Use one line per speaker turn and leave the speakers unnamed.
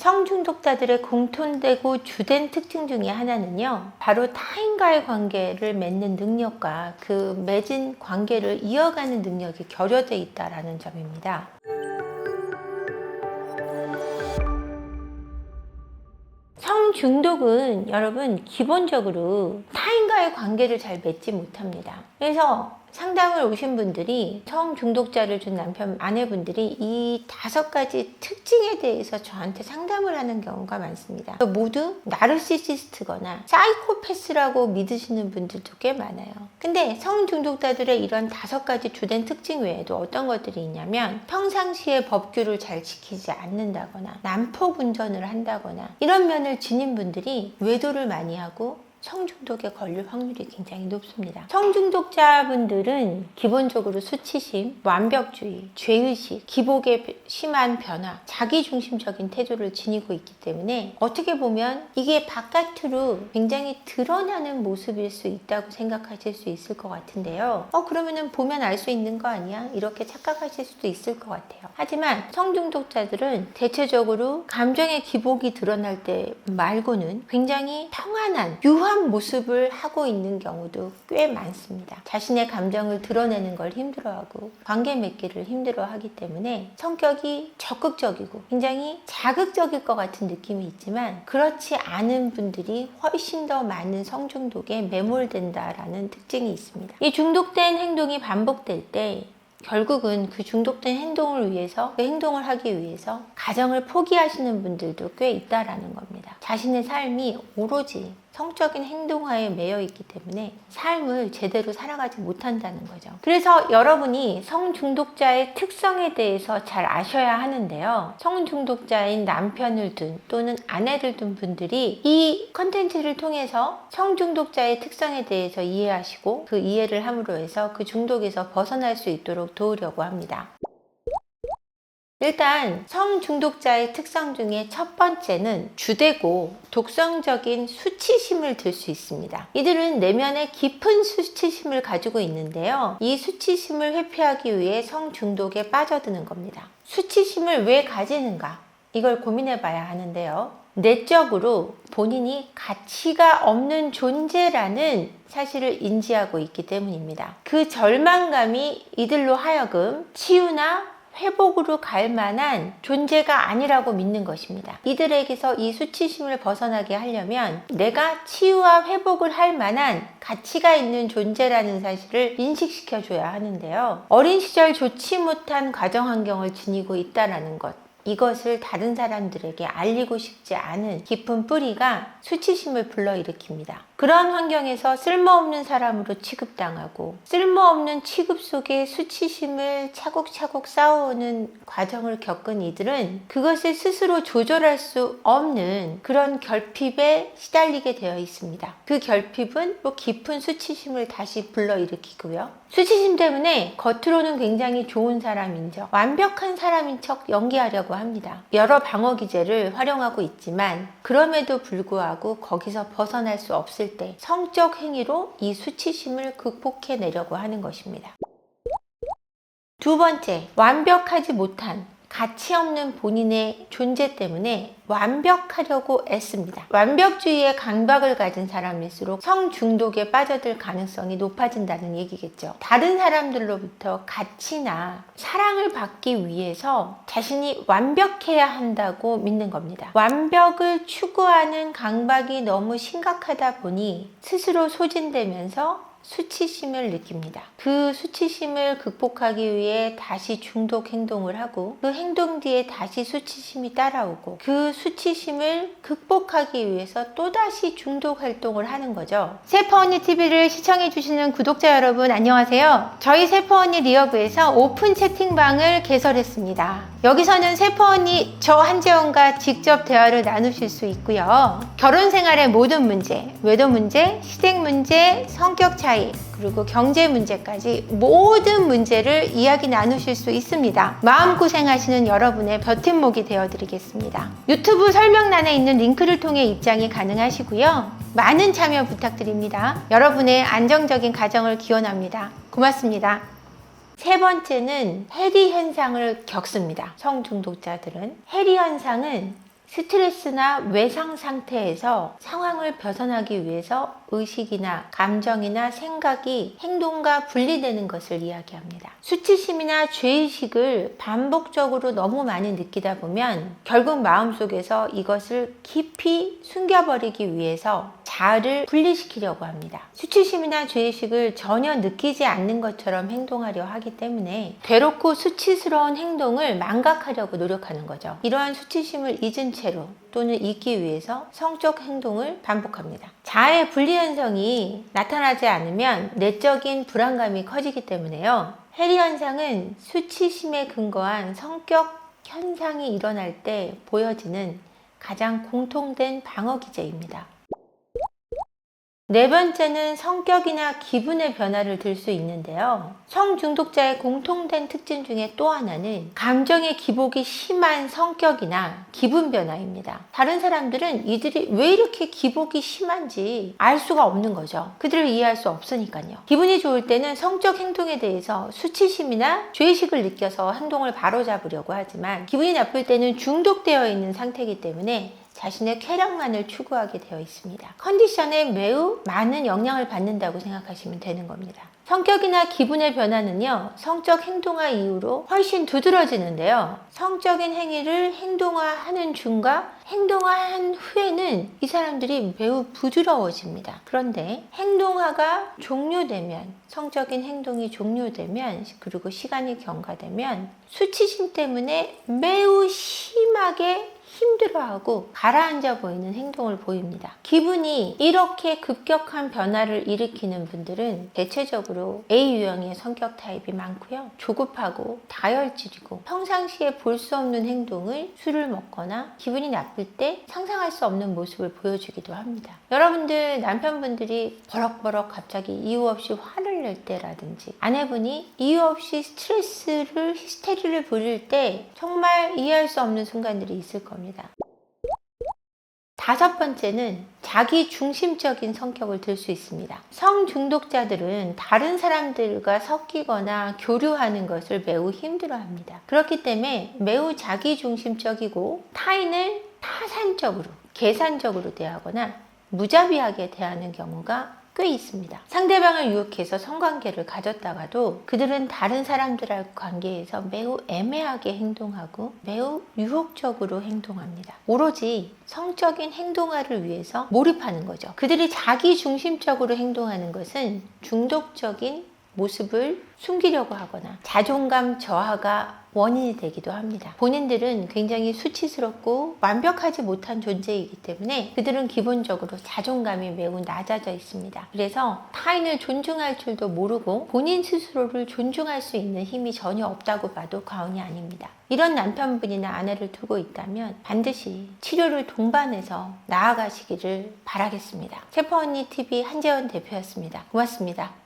성중독자들의 공통되고 주된 특징 중에 하나는요, 바로 타인과의 관계를 맺는 능력과 그 맺은 관계를 이어가는 능력이 결여되어 있다는 점입니다. 성중독은 여러분 기본적으로 타인과의 관계를 잘 맺지 못합니다. 그래서 상담을 오신 분들이 성중독자를 준 남편, 아내분들이 이 5가지 특징에 대해서 저한테 상담을 하는 경우가 많습니다. 모두 나르시시스트거나 사이코패스라고 믿으시는 분들도 꽤 많아요. 근데 성중독자들의 이런 5가지 주된 특징 외에도 어떤 것들이 있냐면, 평상시에 법규를 잘 지키지 않는다거나 난폭 운전을 한다거나 이런 면을 지닌 분들이 외도를 많이 하고 성중독에 걸릴 확률이 굉장히 높습니다. 성중독자분들은 기본적으로 수치심, 완벽주의, 죄의식, 기복의 심한 변화, 자기중심적인 태도를 지니고 있기 때문에 어떻게 보면 이게 바깥으로 굉장히 드러나는 모습일 수 있다고 생각하실 수 있을 것 같은데요. 그러면은 보면 알 수 있는 거 아니야? 이렇게 착각하실 수도 있을 것 같아요. 하지만 성중독자들은 대체적으로 감정의 기복이 드러날 때 말고는 굉장히 평안한, 유한 모습을 하고 있는 경우도 꽤 많습니다. 자신의 감정을 드러내는 걸 힘들어하고 관계 맺기를 힘들어하기 때문에 성격이 적극적이고 굉장히 자극적일 것 같은 느낌이 있지만, 그렇지 않은 분들이 훨씬 더 많은 성중독에 매몰된다라는 특징이 있습니다. 이 중독된 행동이 반복될 때 결국은 그 중독된 행동을 위해서, 그 행동을 하기 위해서 가정을 포기하시는 분들도 꽤 있다라는 겁니다. 자신의 삶이 오로지 성적인 행동하에 매여 있기 때문에 삶을 제대로 살아가지 못한다는 거죠. 그래서 여러분이 성중독자의 특성에 대해서 잘 아셔야 하는데요. 성중독자인 남편을 둔 또는 아내를 둔 분들이 이 컨텐츠를 통해서 성중독자의 특성에 대해서 이해하시고 그 이해를 함으로 해서 그 중독에서 벗어날 수 있도록 도우려고 합니다. 일단 성중독자의 특성 중에 첫 번째는 주되고 독성적인 수치심을 들 수 있습니다. 이들은 내면에 깊은 수치심을 가지고 있는데요. 이 수치심을 회피하기 위해 성중독에 빠져드는 겁니다. 수치심을 왜 가지는가? 이걸 고민해 봐야 하는데요. 내적으로 본인이 가치가 없는 존재라는 사실을 인지하고 있기 때문입니다. 그 절망감이 이들로 하여금 치유나 회복으로 갈 만한 존재가 아니라고 믿는 것입니다. 이들에게서 이 수치심을 벗어나게 하려면 내가 치유와 회복을 할 만한 가치가 있는 존재라는 사실을 인식시켜줘야 하는데요. 어린 시절 좋지 못한 가정 환경을 지니고 있다는 것, 이것을 다른 사람들에게 알리고 싶지 않은 깊은 뿌리가 수치심을 불러일으킵니다. 그런 환경에서 쓸모없는 사람으로 취급당하고 쓸모없는 취급 속에 수치심을 차곡차곡 쌓아오는 과정을 겪은 이들은 그것을 스스로 조절할 수 없는 그런 결핍에 시달리게 되어 있습니다. 그 결핍은 또 깊은 수치심을 다시 불러일으키고요. 수치심 때문에 겉으로는 굉장히 좋은 사람인 척, 완벽한 사람인 척 연기하려고 합니다. 여러 방어 기제를 활용하고 있지만 그럼에도 불구하고 거기서 벗어날 수 없을 때 성적 행위로 이 수치심을 극복해내려고 하는 것입니다. 두 번째, 완벽하지 못한 가치 없는 본인의 존재 때문에 완벽하려고 애씁니다. 완벽주의의 강박을 가진 사람일수록 성중독에 빠져들 가능성이 높아진다는 얘기겠죠. 다른 사람들로부터 가치나 사랑을 받기 위해서 자신이 완벽해야 한다고 믿는 겁니다. 완벽을 추구하는 강박이 너무 심각하다 보니 스스로 소진되면서 수치심을 느낍니다. 그 수치심을 극복하기 위해 다시 중독 행동을 하고 그 행동 뒤에 다시 수치심이 따라오고 그 수치심을 극복하기 위해서 또다시 중독 활동을 하는 거죠. 세퍼언니TV를 시청해주시는 구독자 여러분 안녕하세요. 저희 세퍼언니 리어브에서 오픈 채팅방을 개설했습니다. 여기서는 세퍼언니 저 한재원과 직접 대화를 나누실 수 있고요. 결혼 생활의 모든 문제, 외도 문제, 시댁 문제, 성격 차이, 그리고 경제 문제까지 모든 문제를 이야기 나누실 수 있습니다. 마음고생하시는 여러분의 버팀목이 되어드리겠습니다. 유튜브 설명란에 있는 링크를 통해 입장이 가능하시고요. 많은 참여 부탁드립니다. 여러분의 안정적인 가정을 기원합니다. 고맙습니다. 세 번째는 해리 현상을 겪습니다. 성중독자들은 해리 현상은 스트레스나 외상 상태에서 상황을 벗어나기 위해서 의식이나 감정이나 생각이 행동과 분리되는 것을 이야기합니다. 수치심이나 죄의식을 반복적으로 너무 많이 느끼다 보면 결국 마음속에서 이것을 깊이 숨겨버리기 위해서 자아를 분리시키려고 합니다. 수치심이나 죄의식을 전혀 느끼지 않는 것처럼 행동하려 하기 때문에 괴롭고 수치스러운 행동을 망각하려고 노력하는 거죠. 이러한 수치심을 잊은 채로 또는 잊기 위해서 성적 행동을 반복합니다. 자아의 분리 현상이 나타나지 않으면 내적인 불안감이 커지기 때문에요. 해리 현상은 수치심에 근거한 성격 현상이 일어날 때 보여지는 가장 공통된 방어 기제입니다. 네 번째는 성격이나 기분의 변화를 들 수 있는데요. 성중독자의 공통된 특징 중에 또 하나는 감정의 기복이 심한 성격이나 기분 변화입니다. 다른 사람들은 이들이 왜 이렇게 기복이 심한지 알 수가 없는 거죠. 그들을 이해할 수 없으니까요. 기분이 좋을 때는 성적 행동에 대해서 수치심이나 죄의식을 느껴서 행동을 바로잡으려고 하지만 기분이 나쁠 때는 중독되어 있는 상태이기 때문에 자신의 쾌락만을 추구하게 되어 있습니다. 컨디션에 매우 많은 영향을 받는다고 생각하시면 되는 겁니다. 성격이나 기분의 변화는요, 성적 행동화 이후로 훨씬 두드러지는데요. 성적인 행위를 행동화하는 중과 행동화한 후에는 이 사람들이 매우 부드러워집니다. 그런데 행동화가 종료되면, 성적인 행동이 종료되면, 그리고 시간이 경과되면 수치심 때문에 매우 심하게 힘들어하고 가라앉아 보이는 행동을 보입니다. 기분이 이렇게 급격한 변화를 일으키는 분들은 대체적으로 A 유형의 성격 타입이 많고요. 조급하고 다혈질이고 평상시에 볼 수 없는 행동을 술을 먹거나 기분이 나쁠 때 상상할 수 없는 모습을 보여주기도 합니다. 여러분들 남편분들이 버럭버럭 갑자기 이유 없이 화를 낼 때라든지 아내분이 이유 없이 스트레스를 히스테리를 부릴 때 정말 이해할 수 없는 순간들이 있을 겁니다. 다섯 번째는 자기 중심적인 성격을 들 수 있습니다. 성중독자들은 다른 사람들과 섞이거나 교류하는 것을 매우 힘들어합니다. 그렇기 때문에 매우 자기 중심적이고 타인을 타산적으로, 계산적으로 대하거나 무자비하게 대하는 경우가 꽤 있습니다. 상대방을 유혹해서 성관계를 가졌다가도 그들은 다른 사람들과의 관계에서 매우 애매하게 행동하고 매우 유혹적으로 행동합니다. 오로지 성적인 행동화를 위해서 몰입하는 거죠. 그들이 자기 중심적으로 행동하는 것은 중독적인 모습을 숨기려고 하거나 자존감 저하가 원인이 되기도 합니다. 본인들은 굉장히 수치스럽고 완벽하지 못한 존재이기 때문에 그들은 기본적으로 자존감이 매우 낮아져 있습니다. 그래서 타인을 존중할 줄도 모르고 본인 스스로를 존중할 수 있는 힘이 전혀 없다고 봐도 과언이 아닙니다. 이런 남편분이나 아내를 두고 있다면 반드시 치료를 동반해서 나아가시기를 바라겠습니다. 셰퍼언니 TV 한재원 대표였습니다. 고맙습니다.